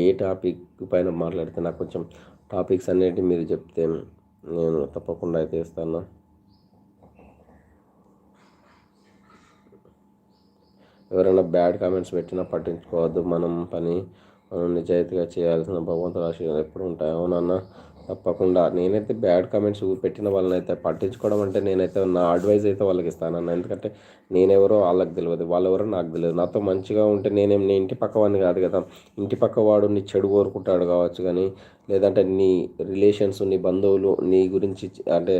ఏ topic పైన మాట్లాడితే నాకు కొంచెం టాపిక్స్ అనేటివి మీరు చెప్తే నేను తప్పకుండా అయితే ఇస్తాను. ఎవరైనా బ్యాడ్ కామెంట్స్ పెట్టినా పట్టించుకోవద్దు. మనం నిజాయితీగా చేయాల్సిన భగవంతుని ఆశీర్వాదాలు ఎప్పుడు ఉంటాయి. అవునన్నా, తప్పకుండా నేనైతే బ్యాడ్ కామెంట్స్ పెట్టిన వాళ్ళని అయితే పట్టించుకోవడం అంటే నేనైతే నా అడ్వైజ్ అయితే వాళ్ళకి ఇస్తానన్న. ఎందుకంటే నేనెవరో వాళ్ళకి తెలియదు, వాళ్ళెవరో నాకు తెలియదు. నాతో మంచిగా ఉంటే నీ ఇంటి పక్క వాడిని కాదు కదా. ఇంటి పక్క వాడు నీ చెడు కోరుకుంటాడు కావచ్చు, కానీ లేదంటే నీ రిలేషన్స్, నీ బంధువులు నీ గురించి అంటే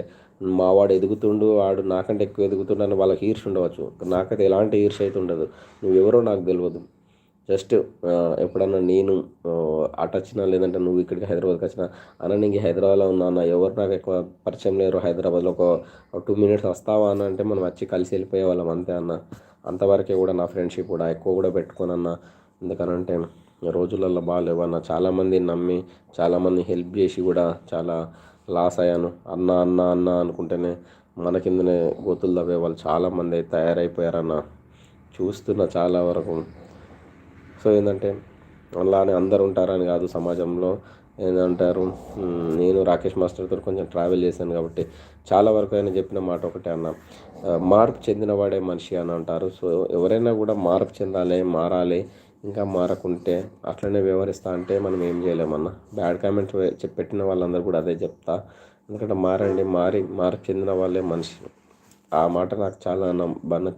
మావాడు ఎదుగుతుండు, వాడు నాకంటే ఎక్కువ ఎదుగుతుండు అని వాళ్ళకి ఈర్ష్య ఉండవచ్చు. నాకైతే ఎలాంటి ఈర్ష్య అయితే ఉండదు. నువ్వెవరో నాకు తెలియదు. జస్ట్ ఎప్పుడన్నా నేను అటు వచ్చినా, లేదంటే నువ్వు ఇక్కడికి హైదరాబాద్కి వచ్చినా, అన్న నీకు హైదరాబాద్లో ఉన్నా అన్న, ఎవరు నాకు ఎక్కువ పరిచయం లేరు హైదరాబాద్లో, ఒక 2 minutes వస్తావా అని అంటే మనం వచ్చి కలిసి వెళ్ళిపోయే వాళ్ళం అంతే అన్న. అంతవరకే కూడా నా ఫ్రెండ్షిప్ కూడా ఎక్కువ కూడా పెట్టుకోనన్న. ఎందుకనంటే రోజులలో బాగాలేవన్న. చాలామంది నమ్మి, చాలామంది హెల్ప్ చేసి కూడా చాలా లాస్ అయ్యాను. అన్న అన్న అన్న అనుకుంటేనే మన కిందనే గోతులు తవ్వే వాళ్ళు చాలామంది తయారైపోయారన్న. చూస్తున్న చాలా వరకు. సో ఏంటంటే అలానే అందరు ఉంటారని కాదు సమాజంలో. ఏంటంటారు, నేను రాకేష్ మాస్టర్తో కొంచెం ట్రావెల్ చేశాను కాబట్టి చాలా వరకు ఆయన చెప్పిన మాట ఒకటే అన్న, మార్పు చెందినవాడే మనిషి అని అంటారు. సో ఎవరైనా కూడా మార్పు చెందాలి, మారాలి. ఇంకా మారకుంటే అట్లనే వ్యవహరిస్తా అంటే మనం ఏం చేయలేమన్నా. బ్యాడ్ కామెంట్స్ పెట్టిన వాళ్ళందరూ కూడా అదే చెప్తా. ఎందుకంటే మారండి, మార్పు చెందిన వాళ్ళే మనిషి. ఆ మాట నాకు చాలా బాగా